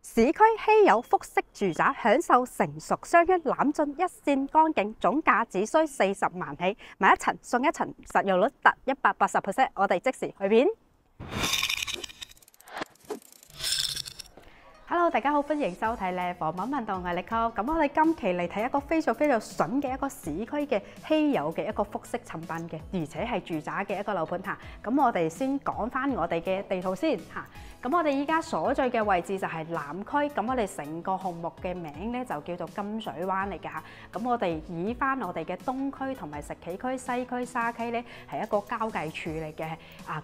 市區稀有複式住宅，享受成熟雙一攬進一線光景，總價只需40萬起，買一層送一層，實用率達180%。我哋即時去片。Hello， 大家好，歡迎收睇咧房網頻道，我係力哥。咁我哋今期嚟睇一個非常筍嘅一個市區嘅稀有嘅一個複式層板嘅，而且係住宅嘅一個樓盤嚇。咁我哋先講翻我哋嘅地圖先嚇。咁我哋依家所在嘅位置就係南區，咁我哋成個項目嘅名咧就叫做金水灣嚟㗎嚇。咁我哋以翻我哋嘅東區同埋石岐區、西區、沙溪咧係一個交界處嚟嘅。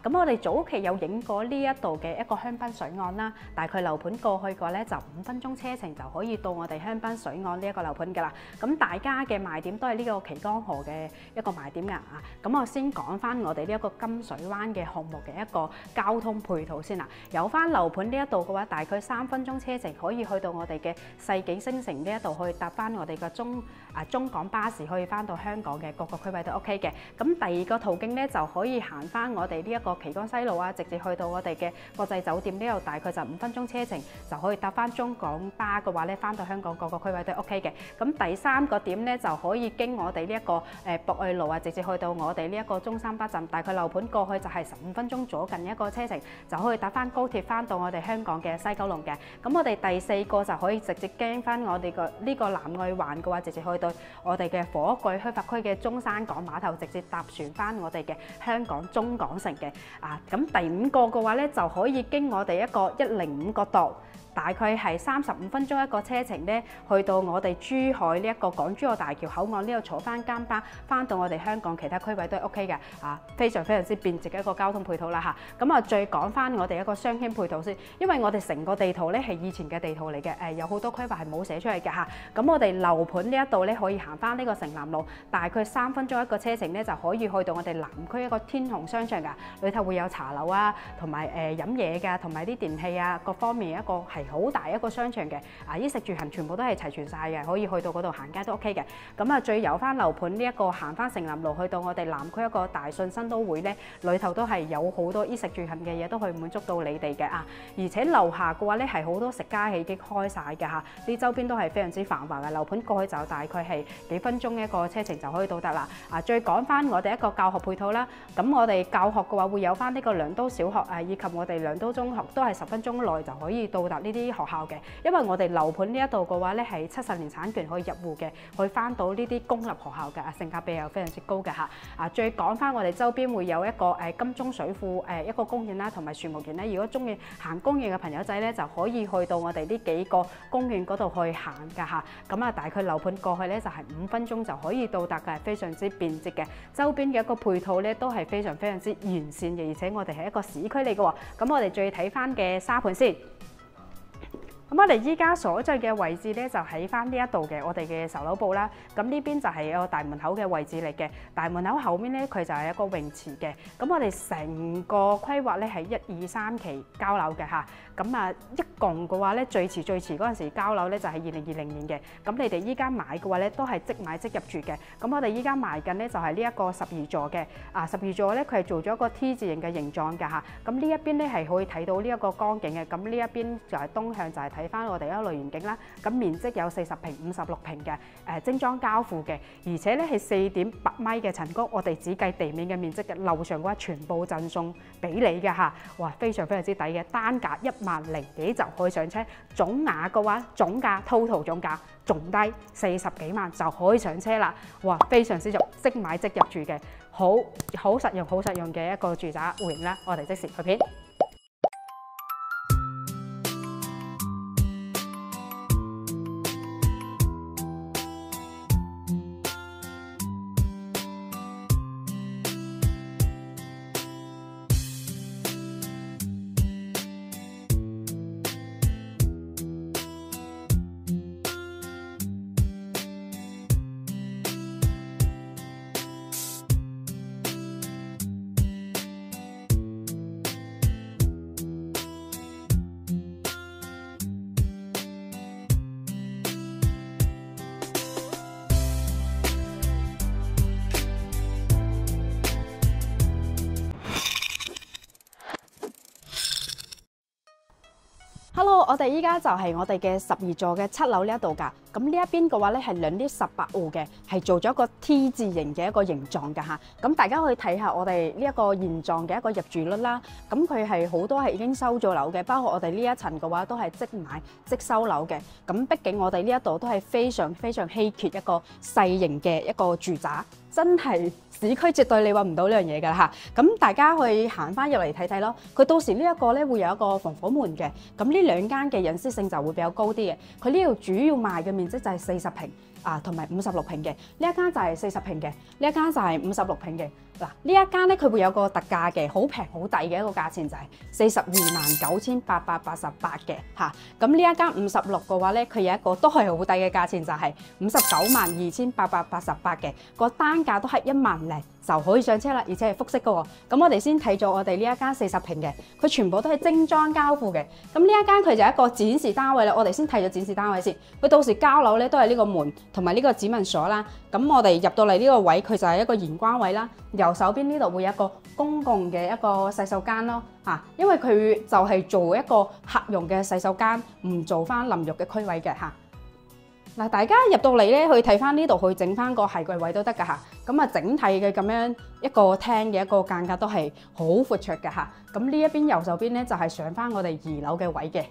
咁我哋早期有影過呢一度嘅一個香檳水岸啦，大概樓盤過去個咧就5分鐘車程就可以到我哋香檳水岸呢一個樓盤㗎啦。咁大家嘅賣點都係呢個旗江河嘅一個賣點㗎。咁我先講翻我哋呢一個金水灣嘅項目嘅一個交通配套先啦。有翻樓盤呢一度嘅話，大概3分鐘車程可以去到我哋嘅世紀星城呢一度去搭翻我哋嘅中港巴士，可以翻到香港嘅各個區位都 OK 嘅。咁第二個途徑咧就可以行翻我哋呢一個旗江西路啊，直接去到我哋嘅國際酒店呢度，大概就5分鐘車程就可以搭翻中港巴嘅話咧，翻到香港各個區位都 OK 嘅。咁第三個點咧就可以經我哋呢一個博愛路啊，直接去到我哋呢一個中山巴站，大概樓盤過去就係15分鐘左近一個車程，就可以搭翻高鐵翻到我哋香港嘅西九龍嘅。咁我哋第四個就可以直接經翻我哋個呢個南外環嘅話，直接去到我哋嘅火炬開發區嘅中山港碼頭，直接搭船翻我哋嘅香港中港城嘅。咁第五個嘅話咧，就可以經我哋一個105角道。大概係35分鐘一個車程咧，去到我哋珠海呢一個港珠澳大橋口岸呢度坐翻間巴，翻到我哋香港其他區位都係 OK 嘅。非常之便捷嘅一個交通配套啦嚇。咁再講翻我哋一個雙興配套先，因為我哋成個地圖咧係以前嘅地圖嚟嘅，有好多規劃係冇寫出嚟嘅嚇。咁我哋樓盤呢一度咧可以行翻呢個城南路，大概3分鐘一個車程咧就可以去到我哋南區一個天虹商場㗎，裏頭會有茶樓啊，同埋飲嘢㗎，同埋啲電器啊，各方面一個係好大一個商場嘅，衣食住行全部都係齊全晒嘅，可以去到嗰度行街都 OK 嘅。咁再由翻樓盤呢一個行翻城南路去到我哋南區一個大信新都會咧，裏頭都係有好多衣食住行嘅嘢都可以滿足到你哋嘅而且樓下嘅話咧係好多食家係已經開晒嘅嚇，啲周邊都係非常之繁華嘅，樓盤過去就大概係幾分鐘一個車程就可以到達啦。再講翻我哋一個教學配套啦，咁我哋教學嘅話會有翻呢個良都小學以及我哋良都中學，都係10分鐘內就可以到達呢啲學校嘅，因為我哋樓盤呢一度嘅話咧係70年產權可以入戶嘅，可以翻到呢啲公立學校嘅，性價比又非常之高嘅嚇。再講翻我哋周邊會有一個金鐘水庫一個公園啦，同埋樹木園咧。如果中意行公園嘅朋友仔咧，就可以去到我哋呢幾個公園嗰度去行㗎嚇。咁大概樓盤過去咧就係5分鐘就可以到達嘅，非常之便捷嘅。周邊嘅一個配套咧都係非常之完善嘅，而且我哋係一個市區嚟嘅喎。咁我哋再睇翻嘅沙盤先。咁我哋依家所在嘅位置咧，就喺翻呢一度嘅我哋嘅售樓部啦。咁呢邊就係一個大門口嘅位置嚟嘅。大門口後面咧，佢就係一個泳池嘅。咁我哋成個規劃咧係1、2、3期交樓嘅嚇。咁一共嘅話咧，最遲嗰陣時交樓咧就係2020年嘅。咁你哋依家買嘅話咧，都係即買即入住嘅。咁我哋依家賣緊咧就係呢一個12座嘅。12座咧，佢係做咗一個 T 字形嘅形狀嘅嚇。咁呢一邊咧係可以睇到呢一個江景嘅。咁呢一邊就係東向就係睇翻我哋一個類園景啦，咁面積有40平、56平嘅精裝交付嘅，而且咧係4.8米嘅層高，我哋只計地面嘅面積嘅，樓上嘅話全部贈送俾你嘅嚇，哇非常之抵嘅，單價10000幾就可以上車，總額嘅話總價 total 總價仲低40幾萬就可以上車啦，哇非常之俗，即買即入住嘅，好實用嘅一個住宅戶型啦，我哋即時去片。我哋依家就係我哋嘅12座嘅7樓呢一度㗎。咁呢一邊嘅話咧係2 lift 18號嘅，係做咗一個 T 字形嘅一個形狀㗎嚇。咁大家可以睇下我哋呢一個現狀嘅一個入住率啦。咁佢係好多係已經收咗樓嘅，包括我哋呢一層嘅話都係即買即收樓嘅。咁畢竟我哋呢一度都係非常稀缺一個細型嘅一個住宅，真係市區絕對你揾唔到呢樣嘢㗎嚇。咁大家去行翻入嚟睇睇咯。佢到時呢一個咧會有一個防火門嘅。咁呢兩間嘅隱私性就會比較高啲嘅。佢呢度主要賣嘅面積就係40平啊，同埋56平嘅。呢一間就係40平嘅，呢一間就係56平嘅。嗱，呢一間咧佢會有個特價嘅，好平好抵嘅一個價錢就係429888嘅嚇。咁呢一間56嘅話咧，佢有一個都係好抵嘅價錢就係592888嘅，個單價都係1萬零就可以上車啦，而且係複式嘅喎。咁我哋先睇咗我哋呢一間40平嘅，佢全部都係精裝交付嘅。咁呢一間佢就係一個展示單位啦，我哋先睇咗展示單位先。佢到時交樓咧都係呢個門同埋呢個指紋鎖啦。咁我哋入到嚟呢個位，佢就係一個玄關位啦。右手邊呢度會有一個公共嘅一個洗手間咯嚇，因為佢就係做一個客用嘅洗手間，唔做翻淋浴嘅區位嘅嚇。嗱，大家入到嚟咧，去睇翻呢度，去整翻個鞋櫃位都得噶嚇。咁啊，整體嘅咁樣一個廳嘅一個間隔都係好闊綽嘅嚇。咁呢一邊右手邊咧就係上翻我哋2樓嘅位嘅。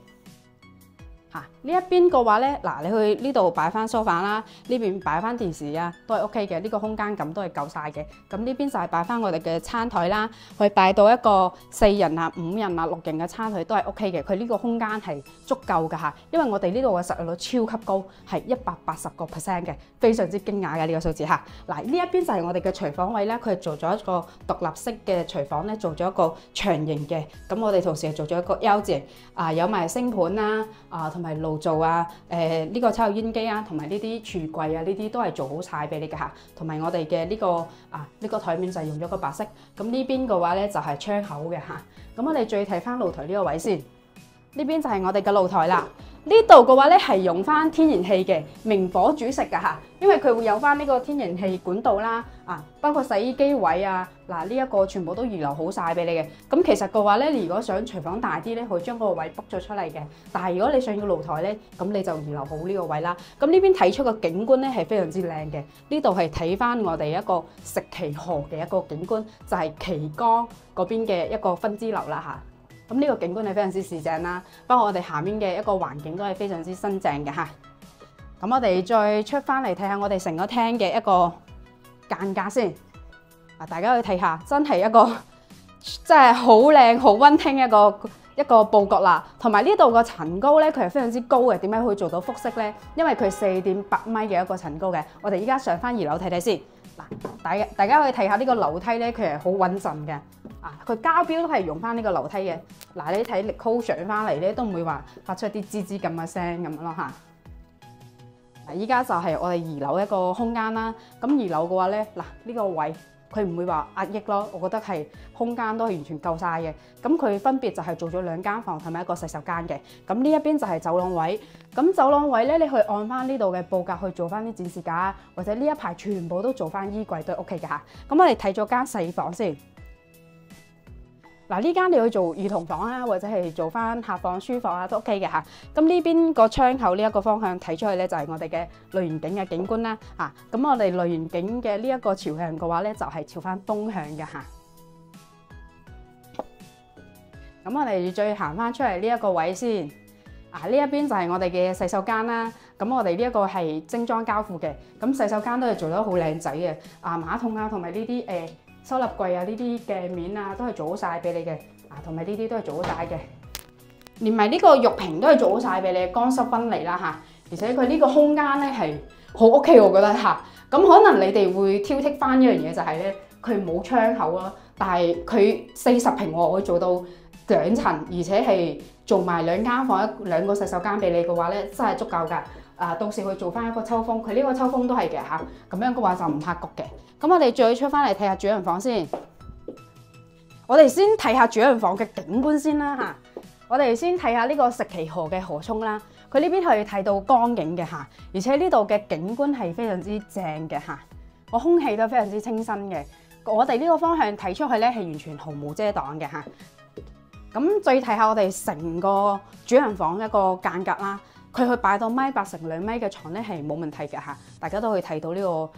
呢一邊嘅話咧，嗱，你去呢度擺翻梳化啦，呢邊擺翻電視啊，都係 OK 嘅。呢個空間感都係夠晒嘅。咁呢邊就係擺翻我哋嘅餐台啦，去擺到一個4人啊、5人啊、6人嘅餐台都係 OK 嘅。佢呢個空間係足夠㗎嚇，因為我哋呢度嘅實用率超級高，係180%嘅，非常之驚訝嘅呢個數字嚇。嗱，呢一邊就係我哋嘅廚房位啦，佢係做咗一個獨立式嘅廚房咧，做咗一個長形嘅。咁我哋同時係做咗一個 L 字形啊，有埋星盤啦啊，同埋爐灶啊，呢個抽油煙機啊，同埋呢啲櫥櫃啊，呢啲都係做好晒俾你嘅嚇。同埋我哋嘅呢個呢個台面就係用咗個白色。咁呢邊嘅話咧就係窗口嘅嚇。咁我哋再睇翻露台呢個位先，呢邊就係我哋嘅露台啦。呢度嘅話咧係用翻天然氣嘅明火煮食㗎嚇，因為佢會有翻呢個天然氣管道啦，包括洗衣機位啊，嗱呢一個全部都預留好晒俾你嘅。咁其實嘅話咧，你如果想廚房大啲咧，可以將嗰個位 book 咗出嚟嘅。但係如果你想要露台咧，咁你就預留好呢個位啦。咁呢邊睇出個景觀咧係非常之靚嘅。呢度係睇翻我哋一個石岐河嘅一個景觀，就係岐江嗰邊嘅一個分支樓啦嚇。咁呢個景觀係非常之市正啦，包括我哋下面嘅一個環境都係非常之新淨嘅嚇。咁我哋再出翻嚟睇下我哋成個廳嘅一個間隔先。大家去睇下，真係一個真係好靚、好溫馨一個佈局啦。同埋呢度個層高咧，佢係非常之高嘅。點解可以做到複式咧？因為佢4.8米嘅一個層高嘅。我哋依家上翻2樓睇睇先。嗱，大家可以睇下呢個樓梯咧，佢係好穩陣嘅。佢交標都係用翻呢個樓梯嘅。嗱，你睇力高上翻嚟咧，都唔會話發出一啲吱吱咁嘅聲咁樣咯嚇。嗱，依家就係我哋2樓一個空間啦。咁2樓嘅話咧，嗱呢個位佢唔會話壓抑咯，我覺得係空間都係完全夠晒嘅。咁佢分別就係做咗2間房同埋一個洗手間嘅。咁呢一邊就係走廊位。咁走廊位咧，你去按翻呢度嘅佈格去做翻啲展示架，或者呢一排全部都做翻衣櫃都 OK 嘅嚇。咁我哋睇咗間細房先。嗱，呢間你去做兒童房啊，或者係做翻客房、書房啊都 OK 嘅嚇。咁呢邊個窗口呢一個方向睇出去咧，就係我哋嘅類園景嘅景觀啦。咁我哋類園景嘅呢一個朝向嘅話咧，就係朝翻東向嘅嚇。咁我哋再行翻出嚟呢一個位先。呢一邊就係我哋嘅洗手間啦。咁我哋呢一個係精裝交付嘅。咁洗手間都係做得好靚仔嘅。馬桶啊，同埋呢啲收納櫃啊，呢啲嘅面啊，都係做好晒俾你嘅。同埋呢啲都係做好晒嘅。連埋呢個浴瓶都係做好晒俾你，乾濕分離啦嚇。而且佢呢個空間咧係好 OK，我覺得嚇。咁可能你哋會挑剔翻一樣嘢就係咧，佢冇窗口咯。但係佢40平我可以做到2層，而且係做埋2間房、2個洗手間俾你嘅話咧，真係足夠㗎。到時去做翻一個抽風，佢呢個抽風都係嘅嚇。咁樣嘅話就唔怕焗嘅。咁我哋再出翻嚟睇下主人房先。我哋先睇下主人房嘅景觀先啦嚇。我哋先睇下呢個石岐河嘅河涌啦。佢呢邊可以睇到江景嘅嚇，而且呢度嘅景觀係非常之正嘅嚇。個空氣都非常之清新嘅。我哋呢個方向睇出去咧係完全毫無遮擋嘅嚇。咁再睇下我哋成個主人房一個間隔啦，佢去擺到1.8乘2米嘅床咧係冇問題嘅嚇，大家都可以睇到呢個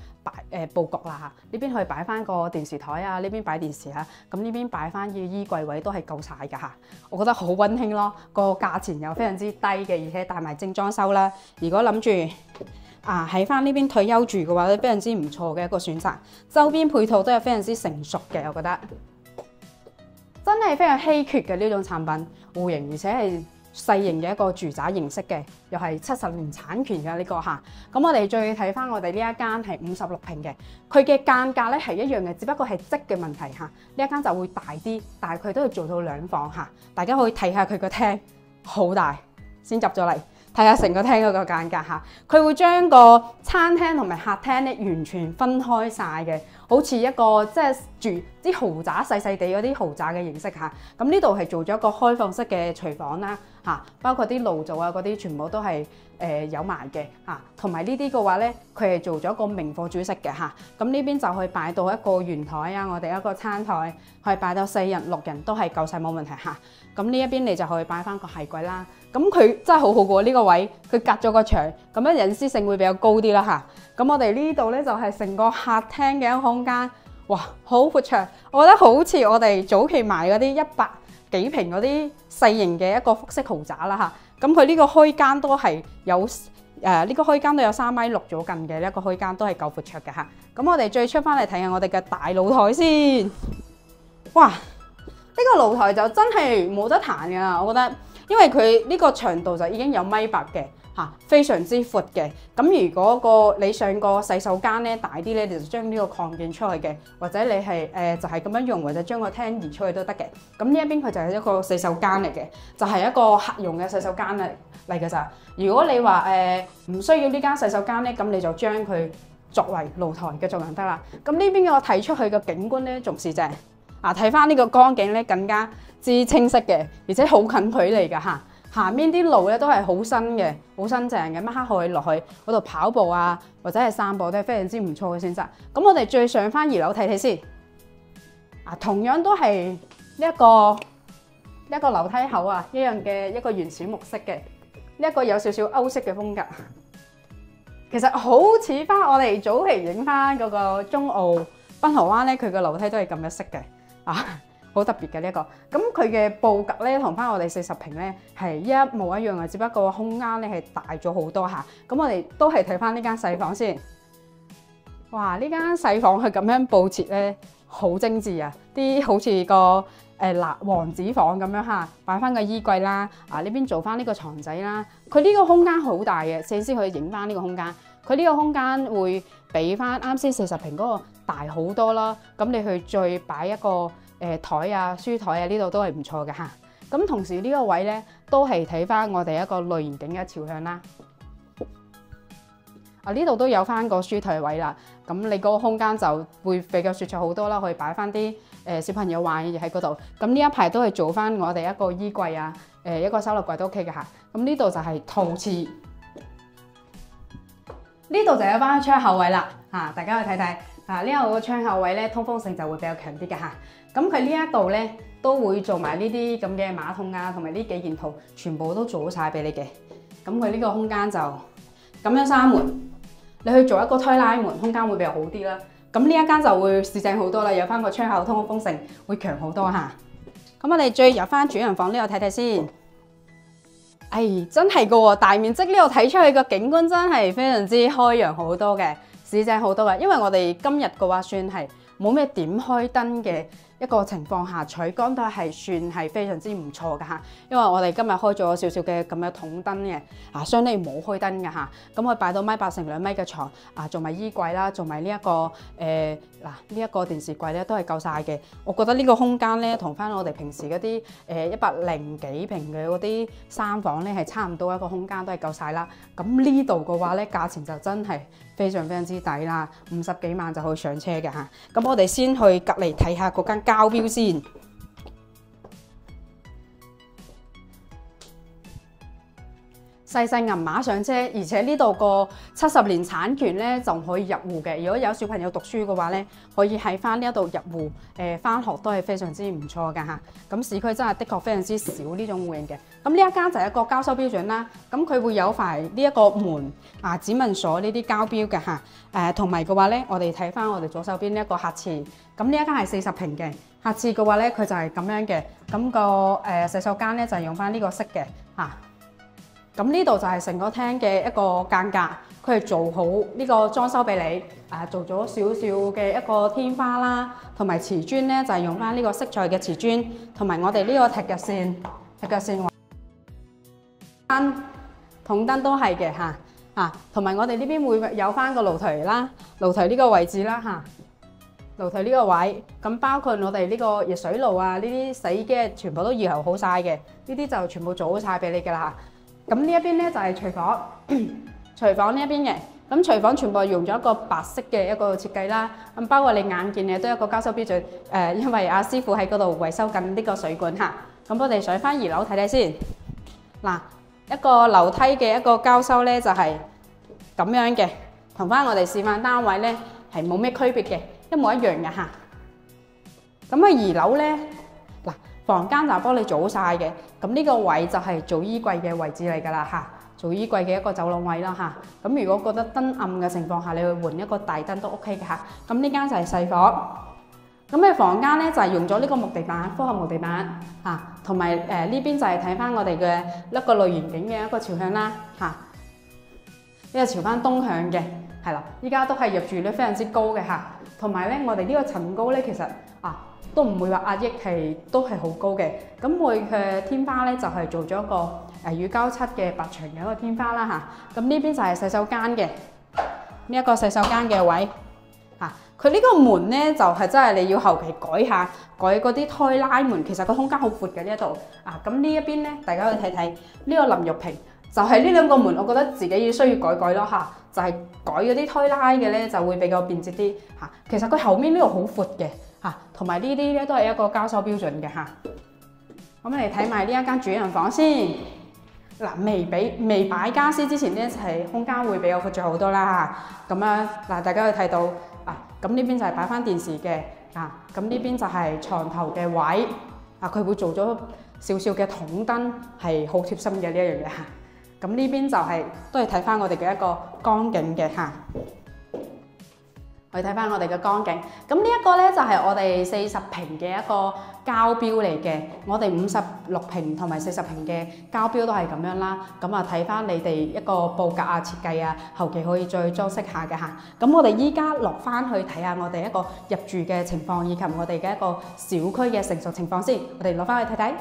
佈局啦嚇。呢邊可以擺翻個電視台啊，呢邊擺電視啊，咁呢邊擺翻嘅衣櫃位都係夠晒㗎嚇。我覺得好溫馨咯，個價錢又非常之低嘅，而且帶埋精裝修啦。如果諗住喺翻呢邊退休住嘅話咧，非常之唔錯嘅一個選擇。周邊配套都係非常之成熟嘅，我覺得真係非常稀缺嘅呢種產品，戶型而且係細型嘅一個住宅形式嘅，又係70年產權嘅呢個嚇。咁我哋再睇翻我哋呢一間係56平嘅，佢嘅間隔咧係一樣嘅，只不過係積嘅問題嚇。呢一間就會大啲，但係佢都係做到2房嚇。大家可以睇下佢個廳好大，先入咗嚟。睇下成個廳嗰個間隔嚇，佢會將個餐廳同埋客廳咧完全分開晒嘅，好似一個即係住啲豪宅細細地嗰啲豪宅嘅形式嚇。咁呢度係做咗一個開放式嘅廚房啦嚇，包括啲爐灶啊嗰啲全部都係有埋嘅嚇，同埋呢啲嘅話咧，佢係做咗一個明火煮食嘅嚇。咁呢邊就可以擺到一個圓台啊，我哋一個餐台可以擺到4人6人都係夠晒冇問題嚇。咁呢一邊你就可以擺翻個鞋櫃啦。咁佢真係好好過呢個位，佢隔咗個牆，咁樣隱私性會比較高啲啦嚇。咁我哋呢度咧就係成個客廳嘅一個空間，哇，好闊敞，我覺得好似我哋早期買嗰啲100幾平嗰啲細型嘅一個複式豪宅啦嚇。咁佢呢個開間都係有呢個開間都有3.6米左右嘅一個開間，都係夠闊敞嘅嚇。咁我哋再出翻嚟睇下我哋嘅大露台先，哇！呢個露台就真係冇得彈㗎啦，我覺得。因為佢呢個長度就已經有1.8米嘅嚇，非常之闊嘅。咁如果你上個洗手間咧大啲咧，你就將呢個擴建出去嘅，或者你係就係咁樣用，或者將個廳移出去都得嘅。咁呢一邊佢就係一個洗手間嚟嘅，就係一個客用嘅洗手間嚟㗎咋。如果你話唔需要呢間洗手間咧，咁你就將佢作為露台嘅作用得啦。咁呢邊我睇出去嘅景觀咧，仲是正。睇翻呢個光景咧，更加之清晰嘅，而且好近距離㗎嚇。下面啲路咧都係好新嘅，好新淨嘅，乜刻可以落去嗰度跑步啊，或者係散步都係非常之唔錯嘅選擇。咁我哋再上翻2樓睇睇先。同樣都係呢一個樓梯口啊，一樣嘅一個原始木色嘅，呢一個有少少歐式嘅風格。其實好似翻我哋早期影翻嗰個中澳濱河灣咧，佢個樓梯都係咁樣色嘅。好特別嘅呢一個，咁佢嘅佈局咧同翻我哋40平咧係一模一樣嘅，只不過空間咧係大咗好多嚇。咁我哋都係睇翻呢間細房先。哇！呢間細房佢咁樣佈設咧好精緻啊，啲好似個王子房咁樣嚇，擺翻個衣櫃啦。呢邊做翻呢個床仔啦。佢呢個空間好大嘅，先可以影翻呢個空間。佢呢個空間會比翻啱先40平嗰個大好多啦。咁你去再擺一個台啊、書台啊，呢度都係唔錯嘅嚇。咁同時呢個位咧都係睇翻我哋一個類型景嘅朝向啦。呢度都有翻個書台位啦。咁你嗰個空間就會比較舒暢好多啦，可以擺翻啲小朋友玩嘅嘢喺嗰度。咁呢一排都係做翻我哋一個衣櫃啊，一個收納櫃都 OK 嘅嚇。咁呢度就係陶瓷。呢度就有翻窗口位啦，大家去睇睇。呢個個窗口位咧，通風性就會比較強啲嘅嚇。咁佢呢一度咧都會做埋呢啲咁嘅馬桶啊，同埋呢幾件套，全部都做晒俾你嘅。咁佢呢個空間就咁樣閂門，你去做一個推拉門，空間會比較好啲啦。咁呢一間就會市正好多啦，有翻個窗口，通風性會強好多嚇。咁我哋再入翻主人房呢度睇睇先。真係噶喎，大面積呢度睇出去個景觀真係非常之開揚好多嘅，市正好多嘅。因為我哋今日嘅話算係冇咩點開燈嘅一個情況下，採光都係算係非常之唔錯㗎嚇。因為我哋今日開咗少少嘅咁嘅筒燈嘅，相當於冇開燈㗎嚇。咁我擺到1.8乘2米嘅床，做埋衣櫃啦，做埋呢一個呢一個電視櫃咧都係夠晒嘅。我覺得呢個空間咧同翻我哋平時嗰啲100幾平嘅嗰啲3房咧係差唔多，一個空間都係夠晒啦。咁呢度嘅話咧價錢就真係非常之抵啦，50幾萬就可以上車嘅嚇。咁我哋先去隔離睇下嗰間交標先。細細銀碼上車，而且呢度個70年產權咧就可以入戶嘅。如果有小朋友讀書嘅話咧，可以喺翻呢一度入戶，翻學都係非常之唔錯㗎嚇。咁市區真係的確非常之少呢種戶型嘅。咁呢一間就係一個交收標準啦。咁佢會有塊呢一個門指紋鎖呢啲交標嘅嚇。同埋嘅話咧，我哋睇翻我哋左手邊呢一個客廁。咁呢一間係40平嘅客廁嘅話咧，佢就係咁樣嘅。咁個洗手間咧就係用翻呢個色嘅嚇。咁呢度就係成個廳嘅一個間隔，佢係做好呢個裝修俾你，做咗少少嘅一個天花啦，同埋瓷磚咧就係用翻呢個色彩嘅瓷磚，同埋我哋呢個踢腳線筒燈都係嘅嚇，同埋我哋呢邊會有翻個露台啦，露台呢個位置啦嚇，露台呢個位，咁包括我哋呢個熱水爐啊，呢啲洗衣機全部都預留好晒嘅，呢啲就全部做好晒俾你㗎啦。咁呢一邊咧就係廚房，廚房呢一邊嘅，咁廚房全部用咗一個白色嘅一個設計啦。咁包括你眼見嘅都有一個交收標準，因為阿師傅喺嗰度維修緊呢個水管嚇。咁我哋上翻2樓睇睇先。嗱，一個樓梯嘅一個交收咧就係咁樣嘅，同翻我哋示範單位咧係冇咩區別嘅，一模一樣嘅嚇。咁喺2樓咧，嗱，房間就幫你做好晒嘅，咁呢個位就係做衣櫃嘅位置嚟㗎啦嚇，做衣櫃嘅一個走廊位啦嚇。咁如果覺得燈暗嘅情況下，你去換一個大燈都 OK 嘅嚇。咁呢間就係細房，咁嘅房間咧就係用咗呢個木地板，複合木地板嚇，同埋呢邊就係睇翻我哋嘅一個類圓景嘅一個朝向啦嚇，呢個朝翻東向嘅，係啦，依家都係入住率非常之高嘅嚇，同埋咧我哋呢個層高咧其實都唔會話壓抑都係好高嘅。咁佢嘅天花咧就係做咗一個乳膠漆嘅白牆嘅一個天花啦嚇。咁呢邊就係洗手間嘅呢一個洗手間嘅位嚇。佢呢個門咧就係真係你要後期改下，改嗰啲推拉門，其實個空間好闊嘅呢一度啊。咁呢一邊咧，大家去睇睇呢個淋浴屏，就係呢兩個門，我覺得自己要需要改咯嚇。就係改嗰啲推拉嘅咧，就會比較便捷啲嚇。其實佢後面呢度好闊嘅。同埋呢啲咧都係一個交收標準嘅嚇。咁你睇埋呢一間主人房先。嗱，未擺家私之前咧，係空間會比較闊咗好多啦嚇。咁啊嗱，大家去睇到咁呢邊就係擺翻電視嘅咁呢邊就係床頭嘅位佢會做咗少少嘅筒燈，係好貼心嘅呢一樣嘢嚇。咁呢邊就係都係睇翻我哋嘅一個光景嘅嚇。去睇翻我哋嘅光景，咁呢一個咧就係我哋40平嘅一個交標嚟嘅，我哋56平同埋40平嘅交標都係咁樣啦。咁啊睇翻你哋一個佈格設計後期可以再裝飾下嘅嚇。咁我哋依家落翻去睇下我哋一個入住嘅情況，以及我哋嘅一個小區嘅成熟情況先。我哋落翻去睇睇。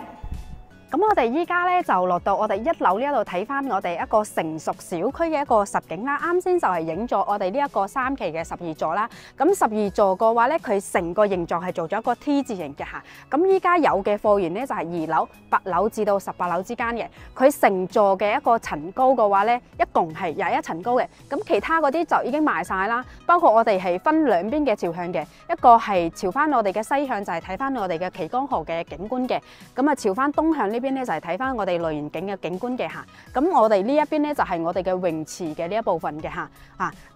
咁我哋依家咧就落到我哋1樓呢一度睇翻我哋一個成熟小區嘅一個實景啦。啱先就係影咗我哋呢一個3期嘅12座啦。咁12座嘅話咧，佢成個形狀係做咗一個 T 字形嘅嚇。咁依家有嘅貨源咧就係2樓、8樓至到18樓之間嘅。佢成座嘅一個層高嘅話咧，一共係21層高嘅。咁其他嗰啲就已經賣晒啦。包括我哋係分兩邊嘅朝向嘅，一個係朝翻我哋嘅西向，就係睇翻我哋嘅旗江河嘅景觀嘅。咁啊朝翻東向呢邊咧就係睇翻我哋類園景嘅景觀嘅嚇。咁我哋呢一邊咧就係我哋嘅泳池嘅呢一部分嘅嚇。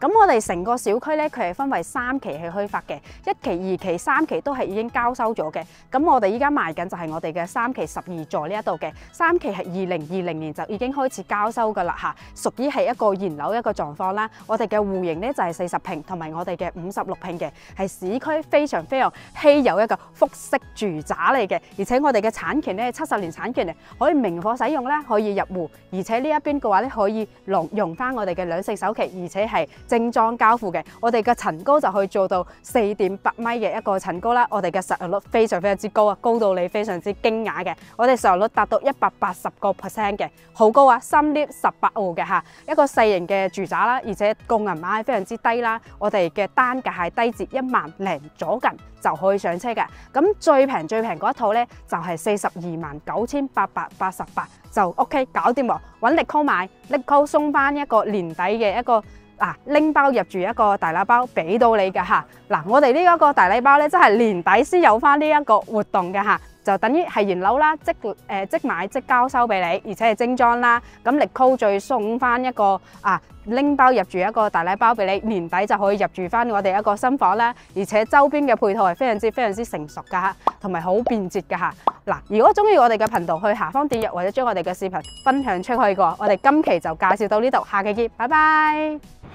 咁我哋成個小區咧，佢係分為3期去開發嘅，1期、2期、3期都係已經交收咗嘅。咁我哋依家賣緊就係我哋嘅3期12座呢一度嘅，3期係2020年就已經開始交收噶啦嚇，屬於係一個現樓一個狀況啦。我哋嘅戶型咧就係40平，同埋我哋嘅56平嘅，係市區非常非常稀有一個複式住宅嚟嘅，而且我哋嘅產權咧70年產權嚟，可以明火使用啦，可以入戶，而且呢一邊嘅話咧可以用翻我哋嘅2成首期，而且係精裝交付嘅。我哋嘅層高就可以做到4.8米嘅一個層高啦。我哋嘅實用率非常非常之高啊，高到你非常之驚訝嘅。我哋實用率達到180%嘅，好高啊！3 lift 18戶嘅嚇，一個細型嘅住宅啦，而且個銀碼係非常之低啦。我哋嘅單價係低至1萬零左近就可以上車嘅。咁最平嗰一套咧就係429888就 OK 搞掂喎，揾力購買，力購送翻一個年底嘅一個拎包入住一個大禮包俾到你嘅嚇。嗱，我哋呢一個大禮包咧，真係年底先有翻呢一個活動嘅嚇，就等於係現樓啦，即買即交收俾你，而且係精裝啦。咁力高最送翻一個拎包入住一個大禮包俾你，年底就可以入住翻我哋一個新房啦。而且周邊嘅配套係非常之成熟噶，同埋好便捷噶嚇。嗱，如果中意我哋嘅頻道，去下方點入或者將我哋嘅視頻分享出去過。我哋今期就介紹到呢度，下期見，拜拜。